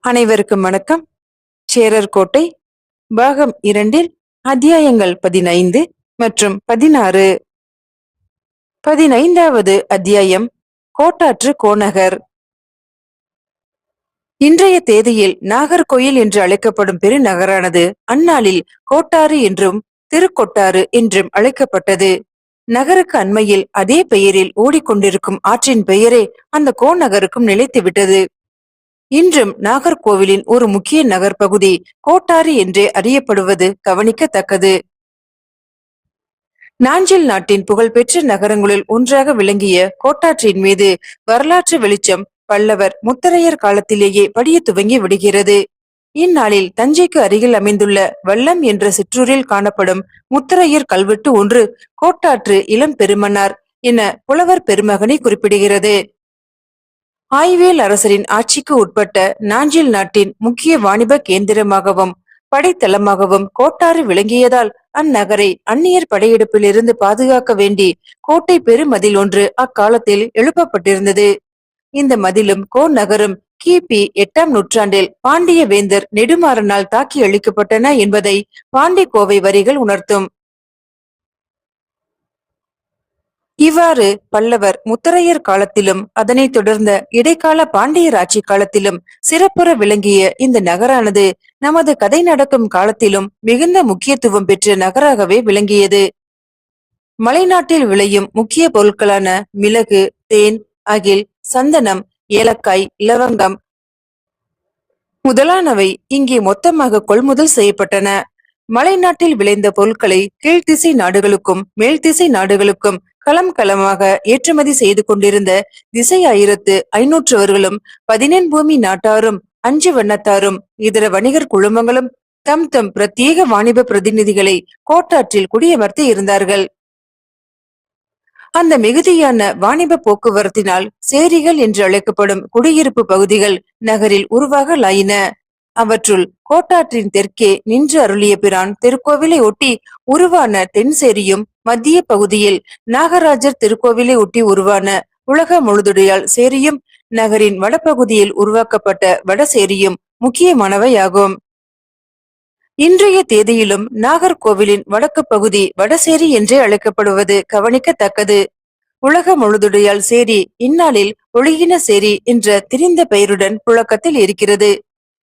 அனைவருக்கும் வணக்கம். சேரர் கோட்டை பாகம் 2 அத்தியாயங்கள் 15 மற்றும் 16. 15வது அத்தியாயம் கோட்டாற்று கோநகர். இன்றைய தேதியில் நாகர்கோயில் என்று அழைக்கப்படும் பெருநகரானது அந்நாளில் கோட்டாறு என்றும் திருக்கொட்டாறு என்றும் அழைக்கப்பட்டது. நகருக்கு அண்மையில் அதே பெயரில் ஓடிக்கொண்டிருக்கும் ஆற்றின் பெயரே அந்த கோநகருக்கும் நிலைத்துவிட்டது. இன்றும் நாகர்கோவிலின் ஒரு முக்கிய நகர்பகுதி கோட்டாறு என்றே அறியப்படுவது கவனிக்கத்தக்கது. நாஞ்சில் நாட்டின் புகழ்பெற்ற நகரங்களுள் ஒன்றாக விளங்கிய கோட்டாற்றின் மீது வரலாற்று வெளிச்சம் பல்லவர் முத்தரையர் காலத்திலேயே படிய துவங்கி விடுகிறது. இந்நாளில் தஞ்சைக்கு அருகில் அமைந்துள்ள வல்லம் என்ற சிற்றூரில் காணப்படும் முத்தரையர் கல்வெட்டு ஒன்று கோட்டாற்று இளம் பெருமன்னார் என புலவர் பெருமகனை குறிப்பிடுகிறது. ஆய்வேல் அரசரின் ஆட்சிக்கு உட்பட்ட நாஞ்சில் நாட்டின் முக்கிய வாணிப கேந்திரமாகவும் படைத்தளமாகவும் கோட்டாறு விளங்கியதால் அந்நகரை அந்நியர் படையெடுப்பிலிருந்து பாதுகாக்க வேண்டி கோட்டை பெருமதில் ஒன்று அக்காலத்தில் எழுப்பப்பட்டிருந்தது. இந்த மதிலும் கோநகரும் கிபி 8ஆம் நூற்றாண்டில் பாண்டிய வேந்தர் நெடுமாறனால் தாக்கி அளிக்கப்பட்டன என்பதை பாண்டி கோவை வரிகள் உணர்த்தும். இவ்வாறு பல்லவர் முத்தரையர் காலத்திலும் அதனைத் தொடர்ந்த இடைக்கால பாண்டியர் ஆட்சி காலத்திலும் சிறப்புற விளங்கிய இந்த நகரானது நமது கதை நடக்கும் காலத்திலும் மிகுந்த முக்கியத்துவம் பெற்ற நகராகவே விளங்கியது. மலைநாட்டில் விளையும் முக்கிய பொருட்களான மிளகு, தேன், அகில், சந்தனம், ஏலக்காய், லவங்கம் முதலானவை இங்கே மொத்தமாக கொள்முதல் செய்யப்பட்டன. மலைநாட்டில் விளைந்த பொருட்களை கீழ்த்திசை நாடுகளுக்கும் மேல்திசை நாடுகளுக்கும் களம் களமாக ஏற்றுமதி செய்து கொண்டிருந்த திசை 1500 பதினெண் பூமி நாட்டாரும் 5 வண்ணத்தாரும் இதர வணிகர் குழுமங்களும் தம் தம் பிரத்யேக வாணிப பிரதிநிதிகளை கோட்டாற்றில் குடியமர்த்தி இருந்தார்கள். அந்த மிகுதியான வாணிப போக்குவரத்தினால் சேரிகள் என்று அழைக்கப்படும் குடியிருப்பு பகுதிகள் நகரில் உருவாகலாயின. அவற்றுள் கோட்டாற்றின் தெற்கே நின்று அருளிய பிரான் திருக்கோவிலை ஒட்டி உருவான தென்சேரியும், மத்திய பகுதியில் நாகராஜர் திருக்கோவிலை ஒட்டி உருவான உலக முழுதுடையால் சேரியும், நகரின் வடபகுதியில் உருவாக்கப்பட்ட வடசேரியும் முக்கியமானவையாகும். இன்றைய தேதியிலும் நாகர்கோவிலின் வடக்கு பகுதி வடசேரி என்றே அழைக்கப்படுவது கவனிக்கத்தக்கது. உலக முழுதுடையால் சேரி இந்நாளில் ஒழுகின சேரி என்ற திரிந்த பெயருடன் புழக்கத்தில் இருக்கிறது.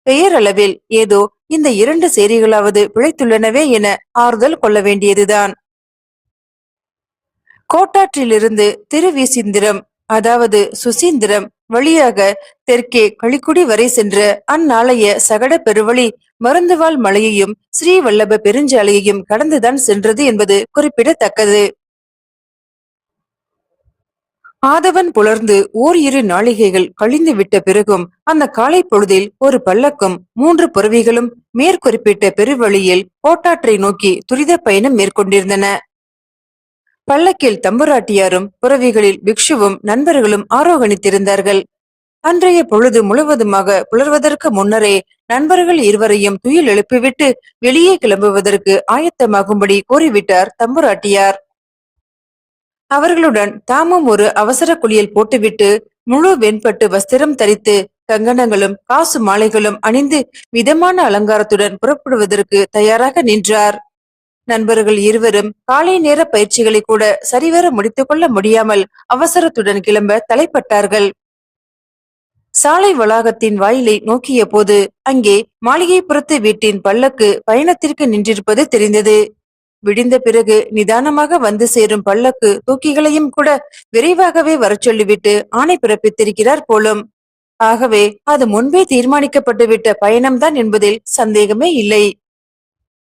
பெயரளவில் ஏதோ இந்த 2 சேரிகளாவது பிழைத்துள்ளனவே என ஆறுதல் கொள்ள வேண்டியதுதான். கோட்டாற்றிலிருந்து திருவிசீந்திரம் அதாவது சுசீந்திரம் வழியாக தெற்கே களிக்குடி வரை சென்ற அந்நாளைய சகட பெருவழி மருந்துவாள் மலையையும் ஸ்ரீவல்லப பெருஞ்சாலையையும் கடந்துதான் சென்றது என்பது குறிப்பிடத்தக்கது. ஆதவன் புலர்ந்து ஓரிரு நாளிகைகள் கழிந்து விட்ட பிறகும் அந்த காலை பொழுதில் ஒரு பல்லக்கும் 3 புறவிகளும் மேற்குறிப்பிட்ட பெருவழியில் கோட்டாற்றை நோக்கி துரித பயணம் மேற்கொண்டிருந்தன. பல்லக்கில் தம்புராட்டியாரும் புறவிகளில் பிக்ஷுவும் நண்பர்களும் ஆரோகணித்திருந்தார்கள். அன்றைய பொழுது முழுவதுமாக புலர்வதற்கு முன்னரே நண்பர்கள் இருவரையும் துயில் எழுப்பிவிட்டு வெளியே கிளம்புவதற்கு ஆயத்தமாகும்படி கூறிவிட்டார் தம்புராட்டியார். அவர்களுடன் தாமும் ஒரு அவசர குளியல் போட்டுவிட்டு முழு வெண்பட்டு வஸ்திரம் தரித்து கங்கணங்களும் காசு மாலைகளும் அணிந்து விதமான அலங்காரத்துடன் புறப்படுவதற்கு தயாராக நின்றார். நண்பர்கள் இருவரும் காலை நேர பயிற்சிகளை கூட சரிவர முடித்துக் கொள்ள முடியாமல் அவசரத்துடன் கிளம்ப தலைப்பட்டார்கள். சாலை வளாகத்தின் வாயிலை நோக்கிய போது அங்கே மாளிகைப்புறத்து வீட்டின் பல்லக்கு பயணத்திற்கு நின்றிருப்பது தெரிந்தது. விடிந்த பிறகு நிதானமாக வந்து சேரும் பல்லக்கு தூக்கிகளையும் கூட விரைவாகவே வரச் சொல்லிவிட்டு ஆணை பிறப்பித்திருக்கிறார் போலும். ஆகவே அது முன்பே தீர்மானிக்கப்பட்டுவிட்ட பயணம்தான் என்பதில் சந்தேகமே இல்லை.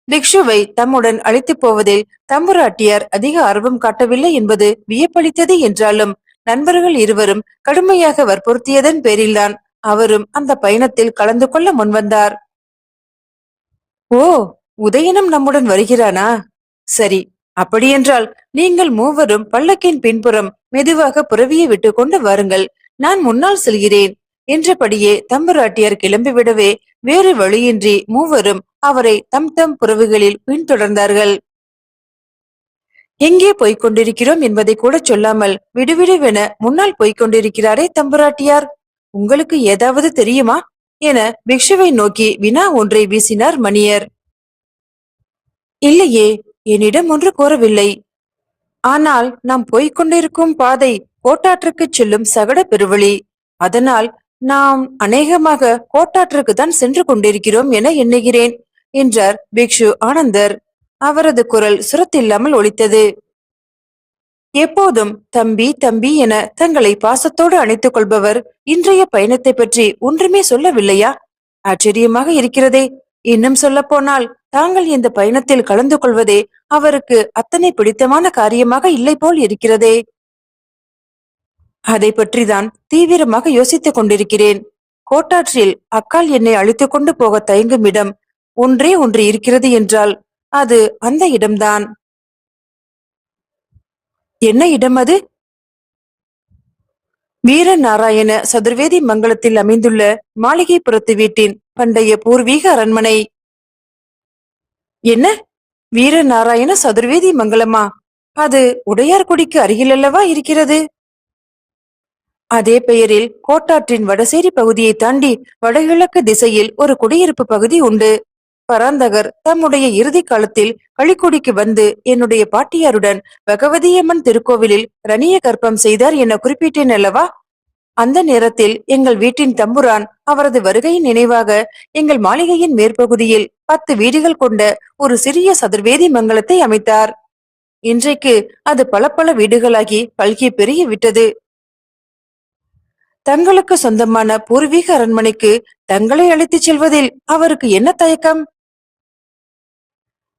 பிக்ஷுவை தம்முடன் அழைத்து போவதில் தம்புராட்டியார் அதிக ஆர்வம் காட்டவில்லை என்பது வியப்பளித்தது என்றாலும் நண்பர்கள் இருவரும் கடுமையாக வற்புறுத்தியதன் பேரில்தான் அவரும் அந்த பயணத்தில் கலந்து கொள்ள முன்வந்தார். ஓ, உதயனும் நம்முடன் வருகிறானா? சரி, அப்படியென்றால் நீங்கள் மூவரும் பல்லக்கின் பின்புறம் மெதுவாக புறவியை விட்டு கொண்டு வாருங்கள், நான் முன்னால் செல்கிறேன் என்றபடியே தம்புராட்டியார் கிளம்பிவிடவே வேறு வழியின்றி மூவரும் அவரை தம் தம் புறவுகளில் பின்தொடர்ந்தார்கள். எங்கே போய்கொண்டிருக்கிறோம் என்பதை கூட சொல்லாமல் விடுவிடுவென முன்னால் போய்கொண்டிருக்கிறாரே தம்புராட்டியார், உங்களுக்கு ஏதாவது தெரியுமா என பிக்ஷுவை நோக்கி வினா ஒன்றை வீசினார் மணியர். இல்லையே, என்னிடம் ஒன்று கூறவில்லை. ஆனால் நாம் போய்க் கொண்டிருக்கும் பாதை கோட்டாற்றுக்கு செல்லும் சகட பெருவழி. அதனால் நாம் அநேகமாக கோட்டாற்றுக்கு தான் சென்று கொண்டிருக்கிறோம் என எண்ணுகிறேன் என்றார் பிக்ஷு ஆனந்தர். அவரது குரல் சுரத்தில்லாமல் ஒலித்தது. எப்போதும் தம்பி தம்பி என தங்களை பாசத்தோடு அணைத்துக் கொள்பவர் இன்றைய பயணத்தை பற்றி ஒன்றுமே சொல்லவில்லையா? ஆச்சரியமாக இருக்கிறதே. இன்னும் சொல்ல போனால் தாங்கள் இந்த பயணத்தில் கலந்து கொள்வதே அவருக்கு அத்தனை பிடித்தமான காரியமாக இல்லை போல் இருக்கிறதே. அதை பற்றிதான் தீவிரமாக யோசித்துக் கொண்டிருக்கிறேன். கோட்டாற்றில் அக்கால் என்னை அழைத்துக் கொண்டு போக தயங்கும் இடம் ஒன்றே ஒன்று இருக்கிறது என்றால் அது அந்த இடம்தான். என்ன இடம் அது? வீரநாராயண சதுர்வேதி மங்கலத்தில் அமைந்துள்ள மாளிகைப்புறத்து வீட்டின் பண்டைய பூர்வீக அரண்மனை. என்ன, வீரநாராயண சதுர்வேதி மங்கலமா? அது உடையார்குடிக்கு அருகில் அல்லவா இருக்கிறது? அதே பெயரில் கோட்டாற்றின் வடசேரி பகுதியை தாண்டி வடகிழக்கு திசையில் ஒரு குடியிருப்பு பகுதி உண்டு. பராந்தகர் தம்முடைய இறுதி காலத்தில் களிக்குடிக்கு வந்து என்னுடைய பாட்டியாருடன் பகவதியம்மன் திருக்கோவிலில் ரணிய கற்பம் செய்தார் என குறிப்பிட்டேன் அல்லவா? அந்த நேரத்தில் எங்கள் வீட்டின் தம்புரான் அவரது வருகையின் நினைவாக எங்கள் மாளிகையின் மேற்பகுதியில் 10 வீடுகள் கொண்ட ஒரு சிறிய சதுர்வேதி மங்கலத்தை அமைத்தார். இன்றைக்கு அது பல பல வீடுகளாகி பல்கி பெருகி விட்டது. தங்களுக்கு சொந்தமான பூர்வீக அரண்மனைக்கு தங்களை அழைத்துச் செல்வதில் அவருக்கு என்ன தயக்கம்?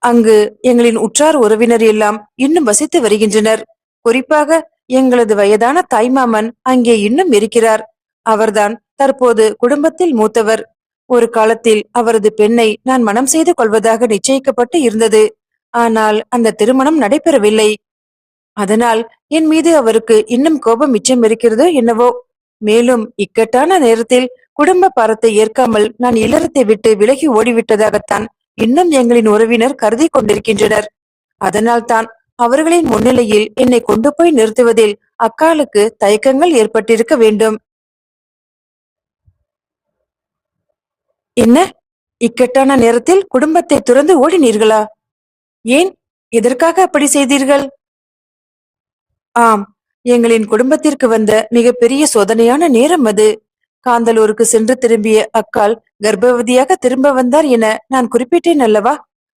அங்கு எங்களின் உற்றார் உறவினர் எல்லாம் இன்னும் வசித்து வருகின்றனர். குறிப்பாக எங்களது வயதான தாய்மாமன் அங்கே இன்னும் இருக்கிறார். அவர்தான் தற்போது குடும்பத்தில் மூத்தவர். ஒரு காலத்தில் அவரது பெண்ணை நான் மனம் செய்து கொள்வதாக நிச்சயிக்கப்பட்டு இருந்தது. ஆனால் அந்த திருமணம் நடைபெறவில்லை. அதனால் என் மீது அவருக்கு இன்னும் கோபம் மிச்சம் இருக்கிறதோ என்னவோ. மேலும் இக்கட்டான நேரத்தில் குடும்ப பாரத்தை ஏற்காமல் நான் இல்லறத்தை விட்டு விலகி ஓடிவிட்டதாகத்தான் இன்னும் எங்களின் உறவினர் கருதி கொண்டிருக்கின்றனர். அதனால்தான் அவர்களின் முன்னிலையில் என்னை கொண்டு போய் நிறுத்துவதில் அக்காலுக்கு தயக்கங்கள் ஏற்பட்டிருக்க வேண்டும். என்ன, இக்கட்டான நேரத்தில் குடும்பத்தை துறந்து ஓடினீர்களா? ஏன், எதற்காக அப்படி செய்தீர்கள்? ஆம், எங்களின் குடும்பத்திற்கு வந்த மிகப்பெரிய சோதனையான நேரம் அது. காந்தலூருக்கு சென்று திரும்பிய அக்கால் கர்ப்பவதியாக திரும்ப வந்தார் என நான் குறிப்பிட்டேன் அல்லவா?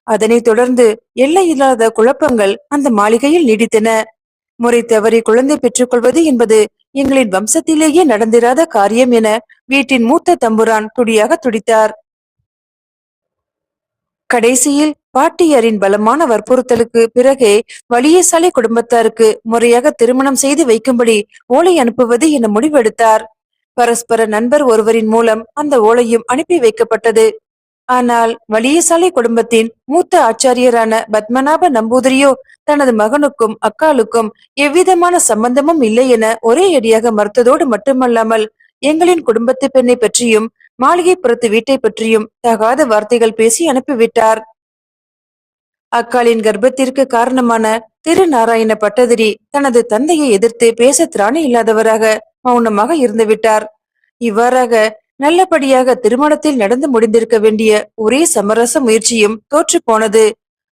அதனைத் தொடர்ந்து எல்லையில்லாத குழப்பங்கள் அந்த மாளிகையில் நீடித்தன. முறை தவறி குழந்தை பெற்றுக்கொள்வது என்பது எங்களின் வம்சத்திலேயே நடந்திராத காரியம் என வீட்டின் மூத்த தம்புரான் துடியாக துடித்தார். கடைசியில் பாட்டியாரின் பலமான வற்புறுத்தலுக்கு பிறகே வலியசாலை குடும்பத்தாருக்கு முறையாக திருமணம் செய்து வைக்கும்படி ஓலை அனுப்புவது என முடிவெடுத்தார். பரஸ்பர நண்பர் ஒருவரின் மூலம் அந்த ஓலையும் அனுப்பி வைக்கப்பட்டது. ஆனால் வலியசாலை குடும்பத்தின் மூத்த ஆச்சாரியரான பத்மநாப நம்பூதிரியோ தனது மகனுக்கும் அக்காலுக்கும் எவ்விதமான சம்பந்தமும் இல்லை என ஒரே அடியாக மறுத்ததோடு மட்டுமல்லாமல் எங்களின் குடும்பத்து பெண்ணை பற்றியும் மாளிகைப்புறத்து வீட்டை பற்றியும் தகாத வார்த்தைகள் பேசி அனுப்பிவிட்டார். அக்காலின் கர்ப்பத்திற்கு காரணமான திருநாராயண பட்டதிரி தனது தந்தையை எதிர்த்து பேச திராணி இல்லாதவராக மௌனமாக இருந்துவிட்டார். இவ்வாறாக நல்லபடியாக திருமணத்தில் நடந்து முடிந்திருக்க வேண்டிய ஒரே சமரச முயற்சியும் தோற்று போனது.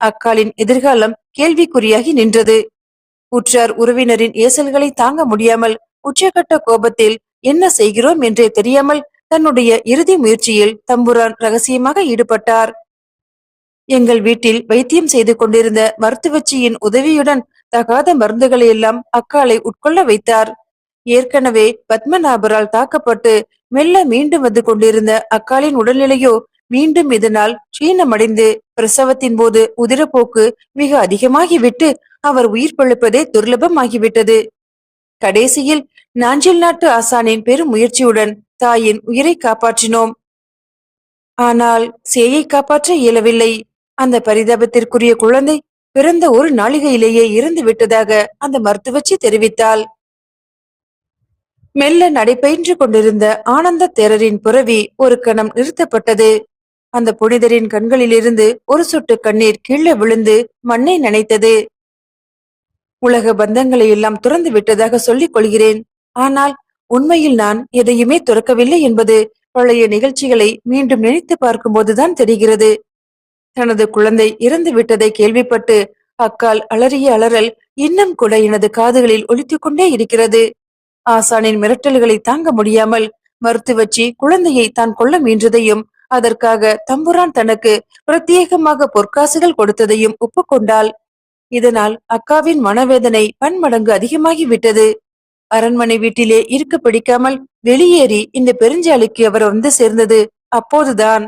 அக்காலின் எதிர்காலம் கேள்விக்குறியாகி நின்றது. உற்றார் உறவினரின் ஏசல்களை தாங்க முடியாமல் உச்சகட்ட கோபத்தில் என்ன செய்கிறோம் என்றே தெரியாமல் தன்னுடைய இறுதி முயற்சியில் தம்புரான் ரகசியமாக ஈடுபட்டார். எங்கள் வீட்டில் வைத்தியம் செய்து கொண்டிருந்த மருத்துவச்சியின் உதவியுடன் தகாத மருந்துகளை எல்லாம் அக்காலை உட்கொள்ள வைத்தார். ஏற்கனவே பத்மநாபரால் தாக்கப்பட்டு மெல்ல மீண்டும் வந்து கொண்டிருந்த அக்காலின் உடல்நிலையோ மீண்டும் இதனால் க்ஷீணமடைந்து பிரசவத்தின் போது உதிரப்போக்கு மிக அதிகமாகிவிட்டு அவர் உயிர் பிழைப்பதே துர்லபமாகிவிட்டது. கடைசியில் நாஞ்சில் நாட்டு ஆசானின் பெரும் முயற்சியுடன் தாயின் உயிரை காப்பாற்றினோம். ஆனால் சேயை காப்பாற்ற இயலவில்லை. அந்த பரிதாபத்திற்குரிய குழந்தை பிறந்த ஒரு நாளிகையிலேயே இறந்து விட்டதாக அந்த மருத்துவச்சி தெரிவித்தாள். மெல்ல நடைபெற்று கொண்டிருந்த ஆனந்த தேரரின் புரவி ஒரு கணம் நிறுத்தப்பட்டது. அந்த புனிதரின் கண்களிலிருந்து ஒரு சொட்டு கண்ணீர் கீழே விழுந்து மண்ணை நனைத்தது. உலக பந்தங்களை எல்லாம் துறந்து விட்டதாக சொல்லிக் கொள்கிறேன். ஆனால் உண்மையில் நான் எதையுமே துறக்கவில்லை என்பது பழைய நிகழ்ச்சிகளை மீண்டும் நினைத்து பார்க்கும்போதுதான் தெரிகிறது. தனது குழந்தை இறந்து விட்டதை கேள்விப்பட்டு அக்கால் அலறிய அலறல் இன்னும் கூட எனது காதுகளில் ஒலித்துக் கொண்டே இருக்கிறது. ஆசானின் மிரட்டல்களை தாங்க முடியாமல் மருத்துவச்சி குழந்தையை தான் கொல்ல முயன்றதையும் அதற்காக தம்புரான் தனக்கு பிரத்யேகமாக பொற்காசுகள் கொடுத்ததையும் ஒப்புக்கொண்டாள். இதனால் அக்காவின் மனவேதனை பன்மடங்கு அதிகமாகி விட்டது. அரண்மனை வீட்டிலே இருக்க பிடிக்காமல் வெளியேறி இந்த பெருஞ்சாலைக்கு அவர் வந்து சேர்ந்தது அப்போதுதான்.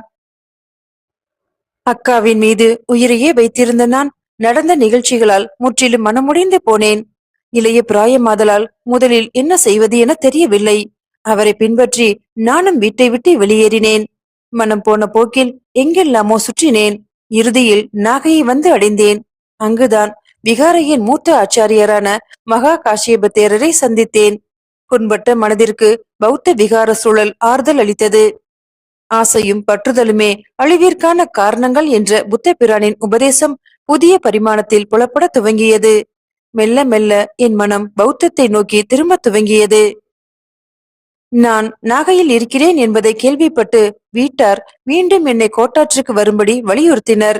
அக்காவின் மீது உயிரையே வைத்திருந்த நான் நடந்த நிகழ்ச்சிகளால் முற்றிலும் மனமுடைந்து போனேன். இளைய பிராயமாதலால் முதலில் என்ன செய்வது என தெரியவில்லை. அவரை பின்பற்றி நானும் வீட்டை விட்டு வெளியேறினேன். மனம் போன போக்கில் எங்கெல்லாமோ சுற்றினேன். இறுதியில் நாகையை வந்து அடைந்தேன். அங்குதான் விகாரையின் மூத்த ஆச்சாரியரான மகா காசியப தேரரை சந்தித்தேன். புண்பட்ட மனதிற்கு பௌத்த விகார சூழல் ஆறுதல் அளித்தது. ஆசையும் பற்றுதலுமே அழிவிற்கான காரணங்கள் என்ற புத்த பிரானின் உபதேசம் புதிய பரிமாணத்தில் புலப்பட துவங்கியது. மெல்ல மெல்ல என் மனம் பௌத்தத்தை நோக்கி திரும்ப துவங்கியது. நான் நாகையில் இருக்கிறேன் என்பதை கேள்விப்பட்டு வீட்டார் மீண்டும் என்னை கோட்டாற்றுக்கு வரும்படி வலியுறுத்தினர்.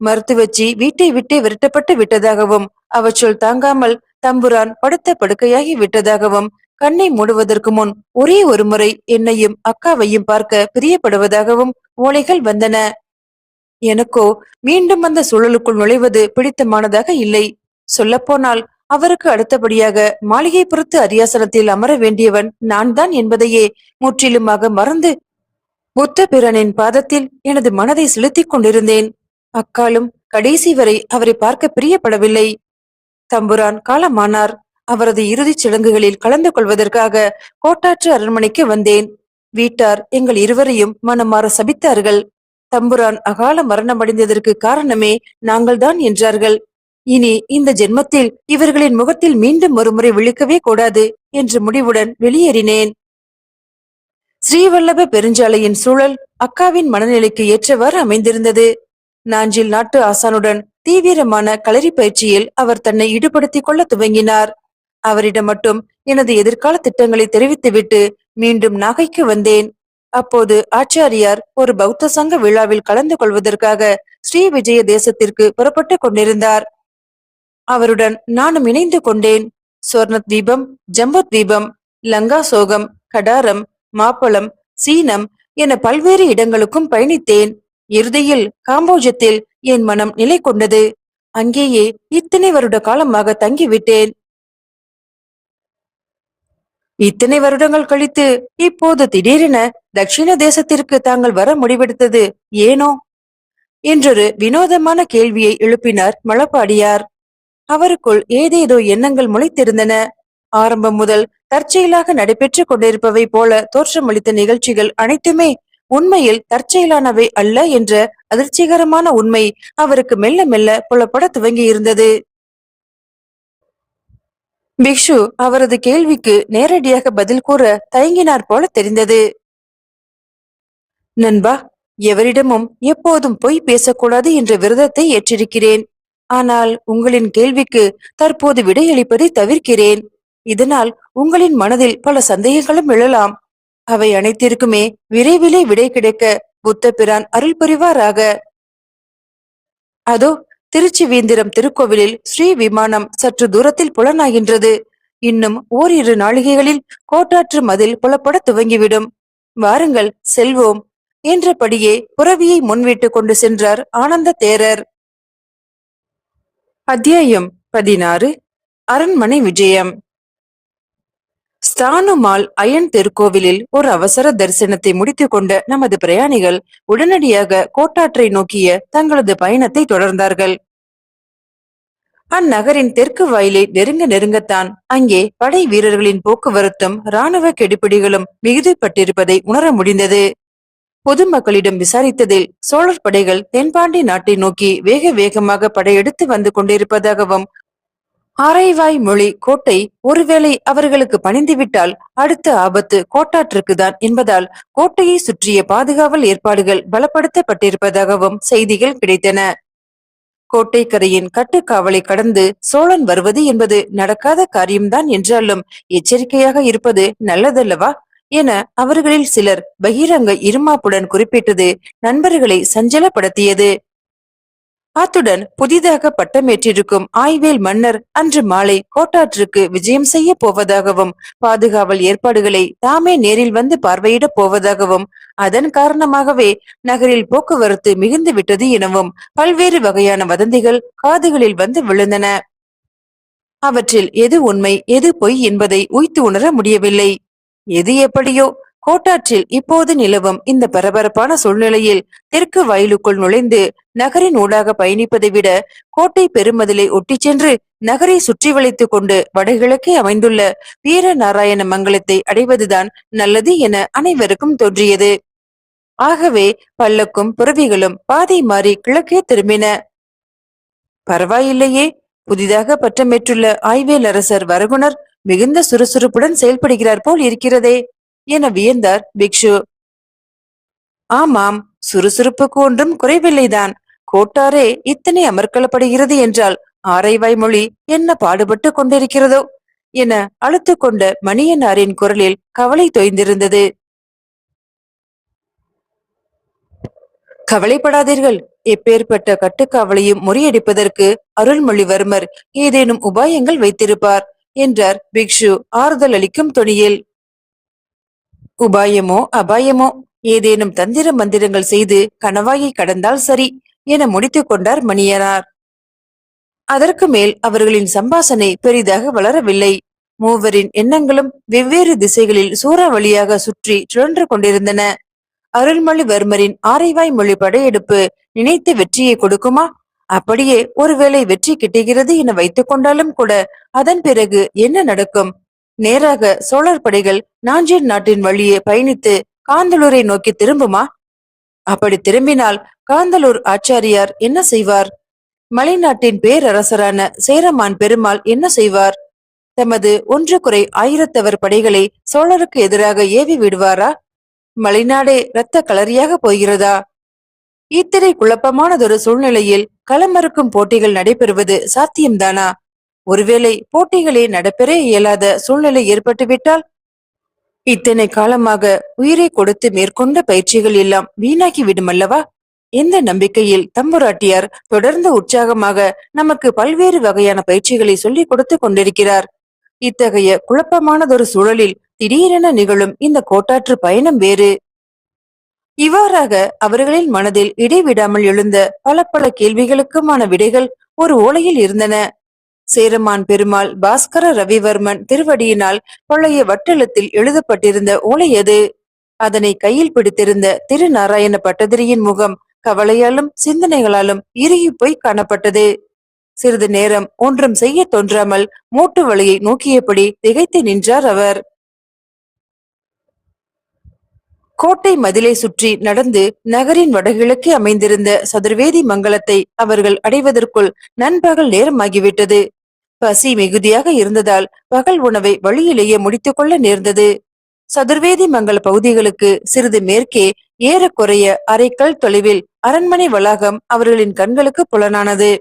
மருத்துவச்சி வீட்டை விட்டே விரட்டப்பட்டு விட்டதாகவும் அவற்றுள் தாங்காமல் தம்புரான் படுத்த படுக்கையாகி விட்டதாகவும் கண்ணை மூடுவதற்கு முன் ஒரே ஒரு முறை என்னையும் அக்காவையும் பார்க்க பிரியப்படுவதாகவும் ஓலைகள் வந்தன. எனக்கோ மீண்டும் அந்த சூழலுக்குள் நுழைவது பிடித்தமானதாக இல்லை. சொல்லப்போனால் அவருக்கு அடுத்தபடியாக மாளிகைப்புறத்து அரியாசனத்தில் அமர வேண்டியவன் நான் தான் என்பதையே முற்றிலுமாக மறந்து புத்த பிரானின் பாதத்தில் எனது மனதை செலுத்திக் கொண்டிருந்தேன். அக்காலும் கடைசி வரை அவரை பார்க்க பிரியப்படவில்லை. தம்புரான் காலமானார். அவரது இறுதிச் சடங்குகளில் கலந்து கொள்வதற்காக கோட்டாற்று அரண்மனைக்கு வந்தேன். வீட்டார் எங்கள் இருவரையும் மனமாற சபித்தார்கள். தம்புரான் அகால மரணமடைந்ததற்கு காரணமே நாங்கள்தான் என்றார்கள். இனி இந்த ஜென்மத்தில் இவர்களின் முகத்தில் மீண்டும் ஒருமுறை விழிக்கவே கூடாது என்ற முடிவுடன் வெளியேறினேன். ஸ்ரீவல்லப பெருஞ்சாலையின் சூழல் அக்காவின் மனநிலைக்கு ஏற்றவாறு அமைந்திருந்தது. நாஞ்சில் நாட்டு ஆசானுடன் தீவிரமான களரி பயிற்சியில் அவர் தன்னை ஈடுபடுத்திக் கொள்ள துவங்கினார். அவரிடம் மட்டும் எனது எதிர்கால திட்டங்களை தெரிவித்துவிட்டு மீண்டும் நாகைக்கு வந்தேன். அப்போது ஆச்சாரியார் ஒரு பௌத்த சங்க விழாவில் கலந்து கொள்வதற்காக ஸ்ரீ விஜய தேசத்திற்கு புறப்பட்டு கொண்டிருந்தார். அவருடன் நானும் இணைந்து கொண்டேன். சொர்ண தீபம், ஜம்பு தீபம், லங்கா சோகம், கடாரம், மாப்பளம், சீனம் என பல்வேறு இடங்களுக்கும் பயணித்தேன். இறுதியில் காம்போஜத்தில் என் மனம் நிலை கொண்டது. அங்கேயே இத்தனை வருட காலமாக தங்கிவிட்டேன். இத்தனை வருடங்கள் கழித்து இப்போது திடீரென தட்சிண தேசத்திற்கு தாங்கள் வர முடிவெடுத்தது ஏனோ என்றொரு வினோதமான கேள்வியை எழுப்பினார் மழப்பாடியார். அவருக்குள் ஏதேதோ எண்ணங்கள் முளைத்திருந்தன. ஆரம்பம் முதல் தற்செயலாக நடைபெற்றுக் கொண்டிருப்பவை போல தோற்றமளித்த நிகழ்ச்சிகள் அனைத்துமே உண்மையில் தற்செயலானவை அல்ல என்ற அதிர்ச்சிகரமான உண்மை அவருக்கு மெல்ல மெல்ல புலப்பட துவங்கியிருந்தது. பிக்ஷு அவரது கேள்விக்கு நேரடியாக பதில் கூற தயங்கினார் போல தெரிந்தது. நண்பா, எவரிடமும் எப்போதும் பொய் பேசக்கூடாது என்ற விரதத்தை ஏற்றிருக்கிறேன். ஆனால் உங்களின் கேள்விக்கு தற்போது விடையளிப்பதை தவிர்க்கிறேன். இதனால் உங்களின் மனதில் பல சந்தேகங்களும் எழலாம். அவை அனைத்திற்குமே விரைவிலே விடை கிடைக்க புத்த பிரான் அருள் புரிவாராக. அதோ திருச்சிவேந்திரம் திருக்கோவிலில் ஸ்ரீ விமானம் சற்று தூரத்தில் புலனாகின்றது. இன்னும் ஓரிரு நாளிகைகளில் கோட்டாற்று மதில் புலப்பட துவங்கிவிடும். வாருங்கள் செல்வோம் என்றபடியே புறவியை முன்விட்டு கொண்டு சென்றார் ஆனந்த தேரர். அத்தியாயம் 16. அரண்மனை விஜயம். ஸ்தானுமால் அயன் திருக்கோவிலில் ஒரு அவசர தரிசனத்தை முடித்துக் கொண்ட நமது பிரயாணிகள் உடனடியாக கோட்டாற்றை நோக்கிய தங்களது பயணத்தை தொடர்ந்தார்கள். அந்நகரின் தெற்கு வாயிலை நெருங்க நெருங்கத்தான் அங்கே படை வீரர்களின் போக்குவரத்தும் இராணுவ கெடுபிடிகளும் மிகுதிப்பட்டிருப்பதை உணர முடிந்தது. பொதுமக்களிடம் விசாரித்ததில் சோழர் படைகள் தென்பாண்டி நாட்டை நோக்கி வேக வேகமாக படையெடுத்து வந்து கொண்டிருப்பதாகவும் ஆரைவாய் மொழி கோட்டை ஒருவேளை அவர்களுக்கு பணிந்துவிட்டால் அடுத்த ஆபத்து கோட்டாற்றுக்குதான் என்பதால் கோட்டையை சுற்றிய பாதுகாவல் ஏற்பாடுகள் பலப்படுத்தப்பட்டிருப்பதாகவும் செய்திகள் கிடைத்தன. கோட்டைக்கரையின் கட்டுக்காவலை கடந்து சோழன் வருவது என்பது நடக்காத காரியம்தான் என்றாலும் எச்சரிக்கையாக இருப்பது நல்லதல்லவா என அவர்களில் சிலர் பகிரங்க இருமாப்புடன் குறிப்பிட்டது நண்பர்களை சஞ்சலப்படுத்தியது. அத்துடன் புதிதாக பட்டமேற்றிருக்கும் ஆய்வேல் மன்னர் அன்று மாலை கோட்டாற்றுக்கு விஜயம் செய்ய போவதாகவும், பாதுகாவல் ஏற்பாடுகளை தாமே நேரில் வந்து பார்வையிடப் போவதாகவும், அதன் காரணமாகவே நகரில் போக்குவரத்து மிகுந்து விட்டது எனவும் பல்வேறு வகையான வதந்திகள் காதுகளில் வந்து விழுந்தன. அவற்றில் எது உண்மை எது பொய் என்பதை உய்த்து உணர முடியவில்லை. எது எப்படியோ, கோட்டாற்றில் இப்போது நிலவும் இந்த பரபரப்பான சூழ்நிலையில் தெற்கு வாயிலுக்குள் நுழைந்து நகரின் ஊடாக பயணிப்பதை விட கோட்டை பெருமதிலை ஒட்டி சென்று நகரை சுற்றி வளைத்துக் கொண்டு வடகிழக்கே அமைந்துள்ள வீரநாராயண மங்கலத்தை அடைவதுதான் நல்லது என அனைவருக்கும் தோன்றியது. ஆகவே பல்லக்கும் புறவிகளும் பாதை மாறி கிழக்கே திரும்பின. பரவாயில்லையே, புதிதாக பட்டமேற்றுள்ள ஆய்வேல் அரசர் வரகுணர் மிகுந்த சுறுசுறுப்புடன் செயல்படுகிறார் போல் இருக்கிறதே என வியந்தார் பிக்ஷு. ஆமாம், சுறுசுறுப்புக்கு ஒன்றும் குறைவில்லைதான். கோட்டாரே இத்தனை அமர்க்களப்படுகிறது என்றால் ஆரைவாய் மொழி என்ன பாடுபட்டு கொண்டிருக்கிறதோ என அழுத்து கொண்ட மணியனாரின் குரலில் கவலை தோய்ந்திருந்தது. கவலைப்படாதீர்கள், எப்பேற்பட்ட கட்டுக்காவலையும் முறியடிப்பதற்கு அருள்மொழிவர்மர் ஏதேனும் உபாயங்கள் வைத்திருப்பார் என்றார் பிக்ஷு ஆறுதல் அளிக்கும் தொனியில். உபாயமோ அபாயமோ, ஏதேனும் தந்திர மந்திரங்கள் செய்து கணவாயை கடந்தால் சரி என முடித்துக் கொண்டார் மணியனார். அதற்கு மேல் அவர்களின் சம்பாசனை பெரிதாக வளரவில்லை. மூவரின் எண்ணங்களும் வெவ்வேறு திசைகளில் சூறாவளியாக சுற்றி சுழன்று கொண்டிருந்தன. அருள்மொழிவர்மரின் ஆரைவாய் மொழி படையெடுப்பு நினைத்த வெற்றியை கொடுக்குமா? அப்படியே ஒருவேளை வெற்றி கிட்டுகிறது என வைத்துக் கொண்டாலும் கூட அதன் பிறகு என்ன நடக்கும்? நேராக சோழர் படைகள் நாஞ்சில் நாட்டின் வழியே பயணித்து காந்தலூரை நோக்கி திரும்புமா? அப்படி திரும்பினால் காந்தலூர் ஆச்சாரியார் என்ன செய்வார்? மலைநாட்டின் பேரரசரான சேரமான் பெருமாள் என்ன செய்வார்? தமது ஒன்று குறை ஆயிரத்தவர் படைகளை சோழருக்கு எதிராக ஏவி விடுவாரா? மலைநாடே இரத்த களரியாக போகிறதா? இத்தனை குழப்பமானதொரு சூழ்நிலையில் களமறுக்கும் போட்டிகள் நடைபெறுவது சாத்தியம்தானா? ஒருவேளை போட்டிகளே நடைபெற இயலாத சூழ்நிலை ஏற்பட்டுவிட்டால்? இத்தனை காலமாக உயிரை கொடுத்து மேற்கொண்ட பயிற்சிகள் எல்லாம் வீணாகி விடுமல்லவா? இந்த நம்பிக்கையில் தம்புராட்டியார் தொடர்ந்து உற்சாகமாக நமக்கு பல்வேறு வகையான பயிற்சிகளை சொல்லிக் கொடுத்து கொண்டிருக்கிறார். இத்தகைய குழப்பமானதொரு சூழலில் திடீரென நிகழும் இந்த கோட்டாற்று பயணம் வேறு. இவ்வாறாக அவர்களின் மனதில் இடைவிடாமல் எழுந்த பல பல கேள்விகளுக்குமான விடைகள் ஒரு ஓலையில் இருந்தன. சேரமான் பெருமாள் பாஸ்கர ரவிவர்மன் திருவடியினால் பழைய வட்டெழுத்தில் எழுதப்பட்டிருந்த ஓலை அது. அதனை கையில் பிடித்திருந்த திருநாராயண பட்டதிரியின் முகம் கவலையாலும் சிந்தனைகளாலும் இறுகி போய் காணப்பட்டது. சிறிது நேரம் ஒன்றும் செய்ய தோன்றாமல் மூட்டு வழியை நோக்கியபடி திகைத்து நின்றார் அவர். கோட்டை மதிலை சுற்றி நடந்து நகரின் வடகிழக்கே அமைந்திருந்த சதுர்வேதி மங்கலத்தை அவர்கள் அடைவதற்குள் நண்பகல் நேரமாகிவிட்டது. பசி மிகுதியாக இருந்ததால் பகல் உணவை வழியிலேயே முடித்துக் கொள்ள நேர்ந்தது. சதுர்வேதி மங்கல பகுதிகளுக்கு சிறிது மேற்கே ஏறக்குறைய அரைக்கல் தொலைவில் அரண்மனை வளாகம் அவர்களின் கண்களுக்கு புலனானது.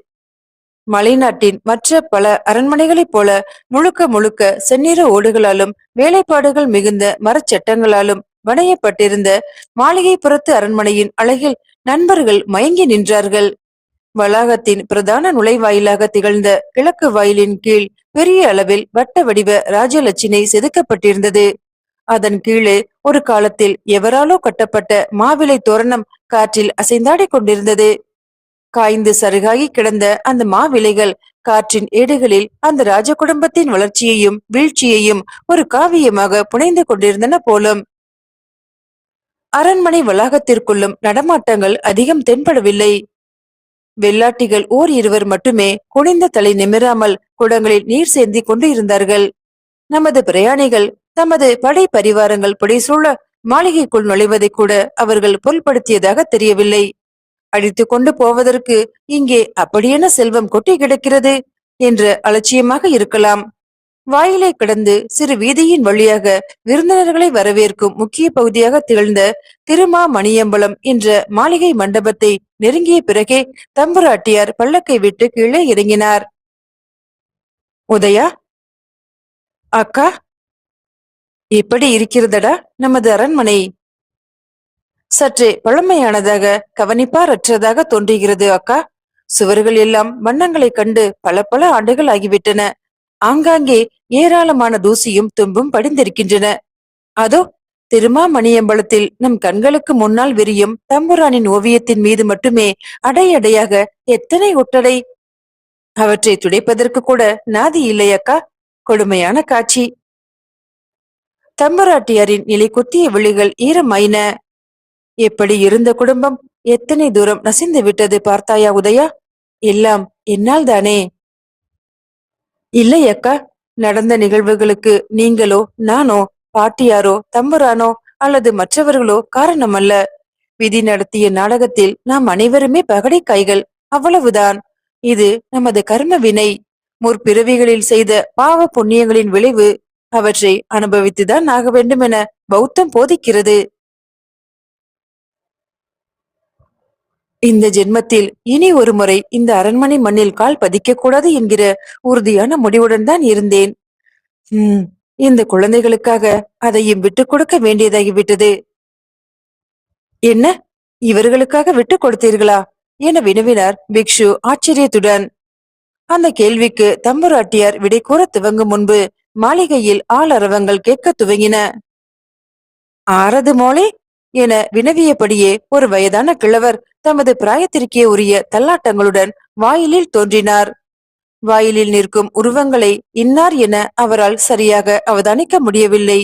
மலைநாட்டின் மற்ற பல அரண்மனைகளைப் போல முழுக்க முழுக்க செந்நிற ஓடுகளாலும் வேலைப்பாடுகள் மிகுந்த மரச்சட்டங்களாலும் வணையப்பட்டிருந்த மாளிகைப்புறத்து அரண்மனையின் அழகில் நண்பர்கள் மயங்கி நின்றார்கள். வளாகத்தின் பிரதான நுழைவாயிலாக திகழ்ந்த கிழக்கு வாயிலின் கீழ் பெரிய அளவில் வட்ட வடிவ ராஜலட்சுமி செதுக்கப்பட்டிருந்தது. அதன் கீழே ஒரு காலத்தில் எவராலோ கட்டப்பட்ட மாவிலை தோரணம் காற்றில் அசைந்தாடி கொண்டிருந்தது. காய்ந்து சருகாகி கிடந்த அந்த மாவிலைகள் காற்றின் ஏடுகளில் அந்த ராஜ குடும்பத்தின் வளர்ச்சியையும் வீழ்ச்சியையும் ஒரு காவியமாக புனைந்து கொண்டிருந்தன போலும். அரண்மனை வளாகத்திற்குள்ளும் நடமாட்டங்கள் அதிகம் தென்படவில்லை. வெள்ளாட்டிகள் ஓர் இருவர் மட்டுமே குனிந்த தலை நிமிராமல் குடங்களில் நீர் சேந்தி கொண்டு இருந்தார்கள். நமது பிரயாணிகள் தமது படை பரிவாரங்கள் புடைசூழ மாளிகைக்குள் நுழைவதை கூட அவர்கள் பொருள்படுத்தியதாக தெரியவில்லை. அடித்து கொண்டு போவதற்கு இங்கே அப்படியென்ன செல்வம் கொட்டி கிடக்கிறது என்று அலட்சியமாக இருக்கலாம். வாயிலை கடந்து சிறு வீதியின் வழியாக விருந்தினர்களை வரவேற்கும் முக்கிய பகுதியாக திகழ்ந்த திருமா மணியம்பலம் என்ற மாளிகை மண்டபத்தை நெருங்கிய பிறகே தம்புராட்டியார் பல்லக்கை விட்டு கீழே இறங்கினார். உதயா, அக்கா எப்படி இருக்கிறதடா நமது அரண்மனை? சற்றே பழமையானதாக, கவனிப்பாரற்றதாக தோன்றுகிறது அக்கா. சுவர்கள் எல்லாம் வண்ணங்களைக் கண்டு பல பல ஆண்டுகள் ஆகிவிட்டன. ஆங்காங்கே ஏராளமான தூசியும் தும்பும் படிந்திருக்கின்றன. அதோ திருமாமணியம்பலத்தில் நம் கண்களுக்கு முன்னால் விரியும் தம்புரானின் ஓவியத்தின் மீது மட்டுமே அடையடையாக எத்தனை ஒட்டடை! அவற்றை துடைப்பதற்கு கூட நாதி இல்லை அக்கா. கொடுமையான காட்சி. தம்புராட்டியாரின் நிலை கொத்திய விழிகள் ஈரமாயின. எப்படி இருந்த குடும்பம் எத்தனை தூரம் நசிந்து விட்டது பார்த்தாயா உதயா? எல்லாம் என்னால் தானே. இல்லை அக்கா, நடந்த நிகழ்வுகளுக்கு நீங்களோ நானோ பாட்டியாரோ தம்புரானோ அல்லது மற்றவர்களோ காரணமல்ல. விதி நடத்திய நாடகத்தில் நாம் அனைவருமே பகடைக்காய்கள், அவ்வளவுதான். இது நமது கர்ம வினை, முற்பிறவிகளில் செய்த பாவ புண்ணியங்களின் விளைவு. அவற்றை அனுபவித்துதான் ஆக வேண்டும் என பௌத்தம் போதிக்கிறது. இந்த ஜென்மத்தில் இனி ஒரு முறை இந்த அரண்மனை மண்ணில் கால் பதிக்க கூடாது என்கிற உறுதியான முடிவுடன் தான் இருந்தேன். உம் இந்த குழந்தைகளுக்காக அதையும் விட்டுக் கொடுக்க வேண்டியதாகிவிட்டது. என்ன, இவர்களுக்காக விட்டுக் கொடுத்தீர்களா என வினவினார் பிக்ஷு ஆச்சரியத்துடன். அந்த கேள்விக்கு தம்புராட்டியார் விடை கூற துவங்கும் முன்பு மாளிகையில் ஆளரவங்கள் கேட்க துவங்கின. ஆறது மோளே என வினவியபடியே ஒரு வயதான கிழவர் தமது பிராயத்திற்கே உரிய தள்ளாட்டங்களுடன் வாயிலில் தோன்றினார். வாயிலில் நிற்கும் உருவங்களை இன்னார் என அவரால் சரியாக அவதானிக்க முடியவில்லை.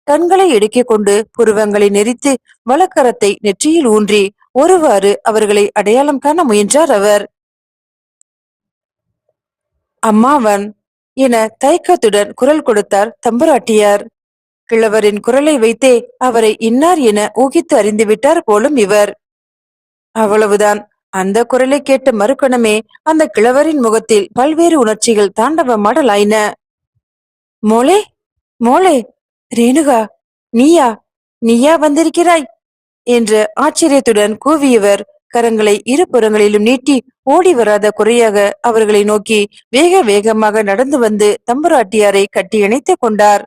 கண்களை இடுக்கிக் கொண்டு புருவங்களை நெரித்து வலக்கரத்தை நெற்றியில் ஊன்றி ஒருவாறு அவர்களை அடையாளம் காண முயன்றார் அவர். அம்மாவன் என தயக்கத்துடன் குரல் கொடுத்தார் தம்புராட்டியார். கிழவரின் குரலை வைத்தே அவரை இன்னார் என ஊகித்து அறிந்து விட்டார் போலும் இவர். அவ்வளவுதான். அந்த குரலை கேட்ட மறுகணமே அந்த கிழவரின் முகத்தில் பல்வேறு உணர்ச்சிகள் தாண்டவமாடலாயின. மோளே, மோளே, ரேணுகா, நீயா நீயா வந்திருக்கிறாய் என்ற ஆச்சரியத்துடன் கூவியவர் கரங்களை இரு புறங்களிலும் நீட்டி ஓடி வராத குறையாக அவர்களை நோக்கி வேக வேகமாக நடந்து வந்து தம்புராட்டியாரை கட்டி இணைத்துக் கொண்டார்.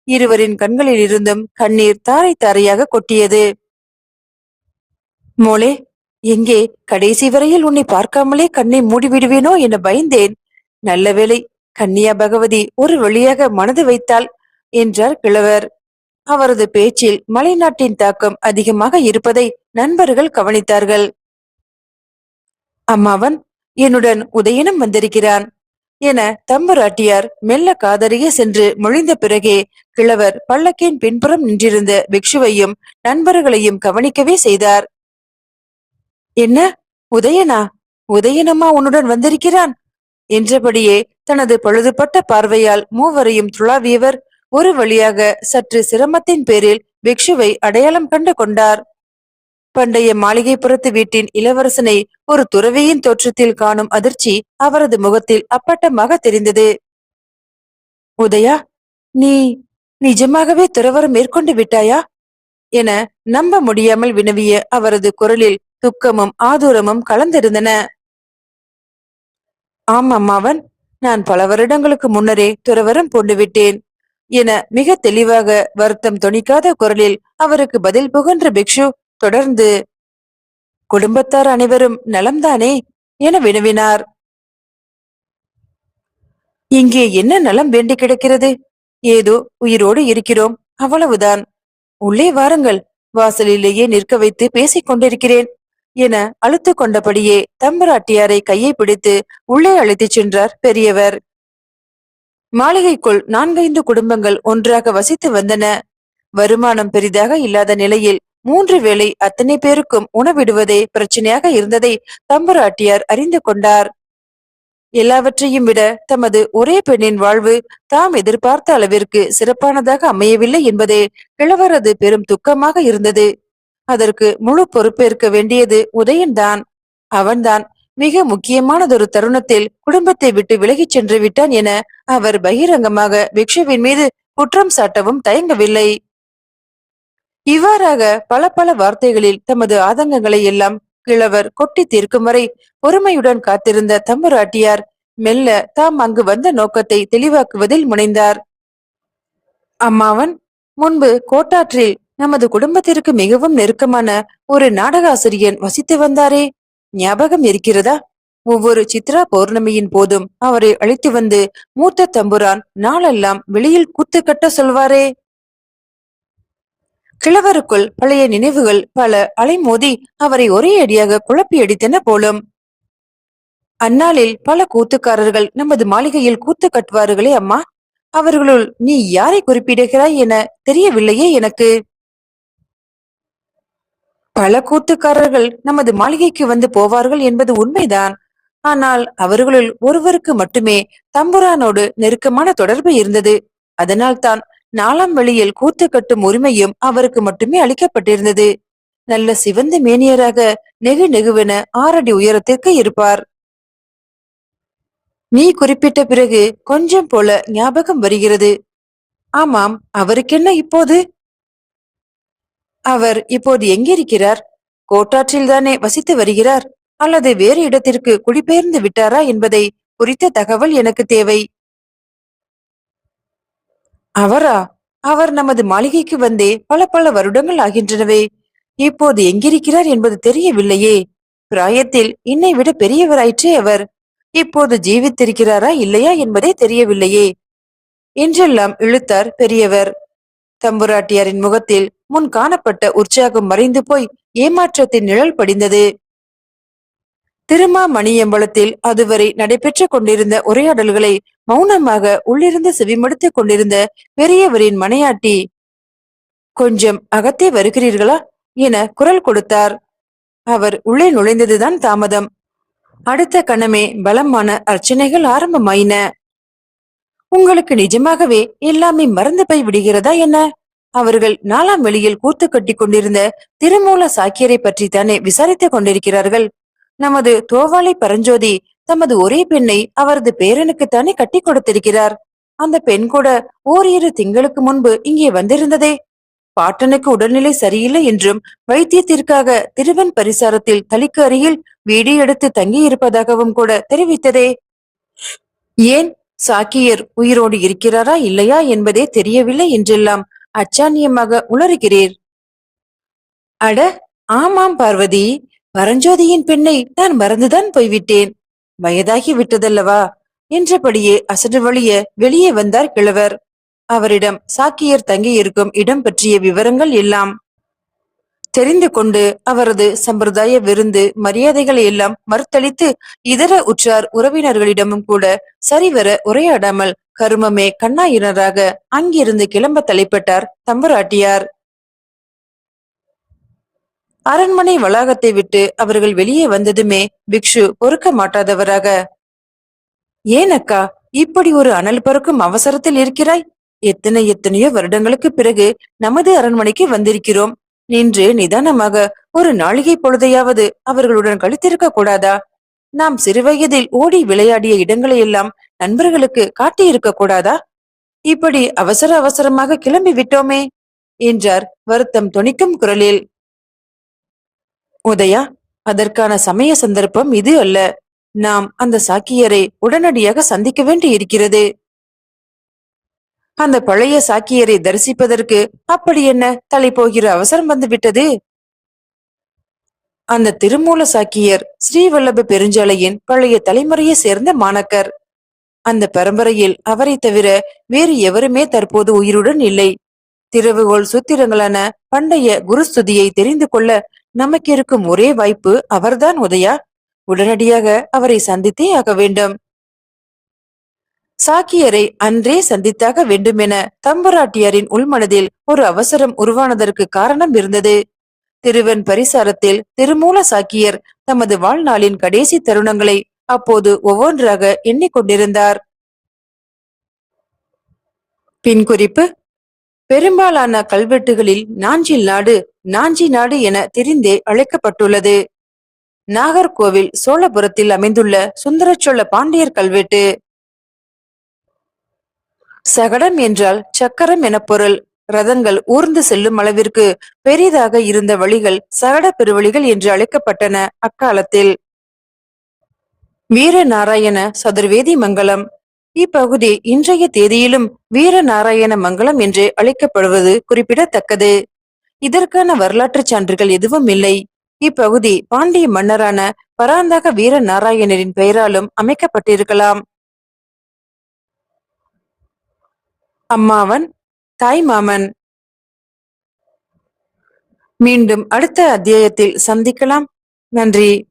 இருவரின் கண்களில் இருந்தும் கண்ணீர் தாரை தாரையாக கொட்டியது. மோளே, எங்கே கடைசி வரையில் உன்னை பார்க்காமலே கண்ணை மூடிவிடுவேனோ என பயந்தேன். நல்ல வேளை, கன்னியா பகவதி ஒரு வழியாக மனது வைத்தாள் என்றார் கிழவர். அவரது பேச்சில் மலைநாட்டின் தாக்கம் அதிகமாக இருப்பதை நண்பர்கள் கவனித்தார்கள். அம்மாவன், என்னுடன் உதயனும் வந்திருக்கிறான் என தம்புராட்டியார் மெல்ல காதறிய சென்று மொழிந்த பிறகே கிழவர் பல்லக்கின் பின்புறம் நின்றிருந்த பிக்ஷுவையும் நண்பர்களையும் கவனிக்கவே செய்தார். என்ன, உதயனா? உதயனம்மா உன்னுடன் வந்திருக்கிறான் என்றபடியே தனது பழுதுபட்ட பார்வையால் மூவரையும் துளாவியவர் ஒரு வழியாக சற்று சிரமத்தின் பேரில் பிக்ஷுவை அடையாளம் கண்டு கொண்டார். பண்டைய மாளிகைப்புறத்து வீட்டின் இளவரசனை ஒரு துறவியின் தோற்றத்தில் காணும் அதிர்ச்சி அவரது முகத்தில் அப்பட்டமாக தெரிந்தது. உதயா, நீ நிஜமாகவே துறவரம் மேற்கொண்டு விட்டாயா என நம்ப முடியாமல் வினவிய அவரது குரலில் துக்கமும் ஆதூரமும் கலந்திருந்தன. ஆம் அம்மாவன், நான் பல வருடங்களுக்கு முன்னரே துறவரம் பூண்டு விட்டேன் என மிக தெளிவாக வருத்தம் தொனிக்காத குரலில் அவருக்கு பதில் புகன்ற பிக்ஷு தொடர்ந்து, குடும்பத்தார் அனைவரும் நலம்தானே என வினவினார். இங்கே என்ன நலம் வேண்டி கிடக்கிறது? ஏதோ உயிரோடு இருக்கிறோம், அவ்வளவுதான். உள்ளே வாருங்கள், வாசலிலேயே நிற்க வைத்து பேசிக் கொண்டிருக்கிறேன் என அழுத்து கொண்டபடியே தம்பராட்டியாரை கையை பிடித்து உள்ளே அழைத்துச் சென்றார் பெரியவர். மாளிகைக்குள் 4-5 குடும்பங்கள் ஒன்றாக வசித்து வந்தன. வருமானம் பெரிதாக இல்லாத நிலையில் 3 வேளை அத்தனை பேருக்கும் உணவிடுவதே பிரச்சனையாக இருந்ததை தம்பராட்டியார் அறிந்து கொண்டார். எல்லாவற்றையும் விட தமது ஒரே பெண்ணின் வாழ்வு தாம் எதிர்பார்த்த அளவிற்கு சிறப்பானதாக அமையவில்லை என்பதே கிழவரது பெரும் துக்கமாக இருந்தது. அதற்கு முழு பொறுப்பேற்க வேண்டியது உதயன்தான். அவன்தான் மிக முக்கியமானதொரு தருணத்தில் குடும்பத்தை விட்டு விலகிச் சென்று விட்டான் என அவர் பகிரங்கமாக பிக்ஷுவின் மீது குற்றம் சாட்டவும் தயங்கவில்லை. இவ்வாறாக பல பல வார்த்தைகளில் தமது ஆதங்கங்களை எல்லாம் கிழவர் கொட்டி தீர்க்கும் வரை பொறுமையுடன் காத்திருந்த தம்புராட்டியார் மெல்ல தாம் அங்கு வந்த நோக்கத்தை தெளிவாக்குவதில் முனைந்தார். அம்மாவன், முன்பு கோட்டாற்றில் நமது குடும்பத்திற்கு மிகவும் நெருக்கமான ஒரு நாடக ஆசிரியன் வசித்து வந்தாரே, ஞாபகம் இருக்கிறதா? ஒவ்வொரு சித்ரா பௌர்ணமியின் போதும் அவரை அழைத்து வந்து மூத்த தம்புரான் நாளெல்லாம் வெளியில் கூத்து கட்ட சொல்வாரே. கிழவருக்குள் பழைய நினைவுகள் பல அலைமோதி அவரை ஒரே அடியாக குழப்பி அடித்தன போலும். அந்நாளில் பல கூத்துக்காரர்கள் நமது மாளிகையில் கூத்து கட்டுவார்களே அம்மா, அவர்களுள் நீ யாரை குறிப்பிடுகிறாய் என தெரியவில்லையே எனக்கு. பல கூத்துக்காரர்கள் நமது மாளிகைக்கு வந்து போவார்கள் என்பது உண்மைதான். ஆனால் அவர்களுள் ஒருவருக்கு மட்டுமே தம்புரானோடு நெருக்கமான தொடர்பு இருந்தது. அதனால்தான் நாலாம் வெளியில் கூத்து கட்டும் உரிமையும் அவருக்கு மட்டுமே அளிக்கப்பட்டிருந்தது. நல்ல சிவந்த மேனியராக நெகு நெகுவென 6 அடி உயரத்திற்கு இருப்பார். நீ குறிப்பிட்ட பிறகு கொஞ்சம் போல ஞாபகம் வருகிறது. ஆமாம், அவருக்கென்ன இப்போது? அவர் இப்போது எங்கிருக்கிறார்? கோட்டாற்றில்தானே வசித்து வருகிறார், அல்லது வேறு இடத்திற்கு குடிபெயர்ந்து விட்டாரா என்பதை குறித்த தகவல் எனக்கு தேவை. அவரா? அவர் நமது மாளிகைக்கு வந்தே பல பல வருடங்கள் ஆகின்றனவே. இப்போது எங்கிருக்கிறார் என்பது தெரியவில்லையே. பிராயத்தில் என்னை விட பெரியவராயிற்றே அவர். இப்போது ஜீவித்திருக்கிறாரா இல்லையா என்பதே தெரியவில்லையே என்றெல்லாம் இழுத்தார் பெரியவர். தம்புராட்டியாரின் முகத்தில் முன் காணப்பட்ட உற்சாகம் மறைந்து போய் ஏமாற்றத்தின் நிழல் படிந்தது. திருமாமணியம்பலத்தில் அதுவரை நடைபெற்றுக் கொண்டிருந்த உரையாடல்களை மௌனமாக உள்ளிருந்து செவிமடுத்துக் கொண்டிருந்த பெரியவரின் மனையாட்டி, கொஞ்சம் அகத்தே வருகிறீர்களா என குரல் கொடுத்தார். அவர் உள்ளே நுழைந்ததுதான் தாமதம். அடுத்த கணமே பலமான அர்ச்சனைகள் ஆரம்பமாயின. உங்களுக்கு நிஜமாகவே எல்லாமே மறந்து போய் விடுகிறதா என்ன? அவர்கள் 4ஆம் வெளியில் கூத்து கட்டி கொண்டிருந்த திருமூல சாக்கியரை பற்றி தானே விசாரித்துக் கொண்டிருக்கிறார்கள். நமது தோவாளை பரஞ்சோதி தமது ஒரே பெண்ணை அவரது பேரனுக்குத்தானே கட்டி கொடுத்திருக்கிறார். அந்த பெண் கூட ஓரிரு திங்களுக்கு முன்பு இங்கே வந்திருந்ததே. பாட்டனுக்கு உடல்நிலை சரியில்லை என்றும் வைத்தியத்திற்காக திருவன் பரிசாரத்தில் தளிக்கு அருகில் வீடு எடுத்து தங்கி இருப்பதாகவும் கூட தெரிவித்ததே. ஏன், சாக்கியர் உயிரோடு இருக்கிறாரா இல்லையா என்பதே தெரியவில்லை என்றெல்லாம் அச்சான்யமாக உளறுகிறீர். அட, ஆமாம் பார்வதி, பரஞ்சோதியின் பெண்ணை நான் மறந்துதான் போய்விட்டேன். வயதாகி விட்டதல்லவா என்றபடியே அசடு வழிய வெளியே வந்தார் கிழவர். அவரிடம் சாக்கியர் தங்கியிருக்கும் இடம் பற்றிய விவரங்கள் எல்லாம் தெரிந்து கொண்டு அவரது சம்பிரதாய விருந்து மரியாதைகளை எல்லாம் மறுத்தளித்து இதர உற்றார் உறவினர்களிடமும் கூட சரிவர உரையாடாமல் கருமமே கண்ணாயினராக அங்கிருந்து கிளம்ப தலைப்பட்டார் தம்புராட்டியார். அரண்மனை வளாகத்தை விட்டு அவர்கள் வெளியே வந்ததுமே பிக்ஷு பொறுக்க மாட்டாதவராக, ஏன் அக்கா இப்படி ஒரு அனல் பறக்கும் அவசரத்தில் இருக்கிறாய்? எத்தனையோ வருடங்களுக்கு பிறகு நமது அரண்மனைக்கு வந்திருக்கிறோம். நின்று நிதானமாக ஒரு நாளிகை பொழுதையாவது அவர்களுடன் கழித்திருக்க கூடாதா? நாம் சிறுவயதில் ஓடி விளையாடிய இடங்களை எல்லாம் நண்பர்களுக்கு காட்டியிருக்க கூடாதா? இப்படி அவசர அவசரமாக கிளம்பி விட்டோமே என்றார் வருத்தம் தொனிக்கும் குரலில். உதயா, அதற்கான சமய சந்தர்ப்பம் இது அல்ல. நாம் அந்த சாக்கியரை உடனடியாக சந்திக்க வேண்டி இருக்கிறது. அந்த பழைய சாக்கியரை தரிசிப்பதற்கு அப்படி என்ன தலை போகிற அவசரம் வந்து விட்டது? அந்த திருமூல சாக்கியர் ஸ்ரீவல்லப பெருஞ்சாலையின் பழைய தலைமுறையை சேர்ந்த மாணக்கர். அந்த பரம்பரையில் அவரை தவிர வேறு எவருமே தற்போது உயிருடன் இல்லை. திறவுகோள் சூத்திரங்களான பண்டைய குருஸ்துதியை தெரிந்து கொள்ள நமக்கு இருக்கும் ஒரே வாய்ப்பு அவர்தான் உதயா. உடனடியாக அவரை சந்தித்தே ஆக வேண்டும். சாக்கியரை அன்றே சந்தித்தாக வேண்டுமென தம்புராட்டியாரின் உள்மனதில் ஒரு அவசரம் உருவானதற்கு காரணம் இருந்தது. திருவன் பரிசாரத்தில் திருமூல சாக்கியர் தமது வாழ்நாளின் கடைசி தருணங்களை அப்போது ஒவ்வொன்றாக எண்ணிக்கொண்டிருந்தார். பின் குறிப்பு: பெரும்பாலான கல்வெட்டுகளில் நாஞ்சில் நாடு நாஞ்சி நாடு என தெரிந்தே அழைக்கப்பட்டுள்ளது. நாகர்கோவில் சோழபுரத்தில் அமைந்துள்ள சுந்தரச்சோழ பாண்டியர் கல்வெட்டு. சகடம் என்றால் சக்கரம் என பொருள். ரதங்கள் ஊர்ந்து செல்லும் அளவிற்கு பெரிதாக இருந்த வழிகள் சகட பெருவழிகள் என்று அழைக்கப்பட்டன அக்காலத்தில். வீரநாராயண சதுர்வேதி மங்கலம். இப்பகுதி இன்றைய தேதியிலும் வீரநாராயண மங்கலம் என்று அழைக்கப்படுவது குறிப்பிடத்தக்கது. இதற்கான வரலாற்று சான்றுகள் எதுவும் இல்லை. இப்பகுதி பாண்டிய மன்னரான பராந்தக வீரநாராயணரின் பெயராலும் அமைக்கப்பட்டிருக்கலாம். அம்மாவன், தாய்மாமன். மீண்டும் அடுத்த அத்தியாயத்தில் சந்திக்கலாம். நன்றி.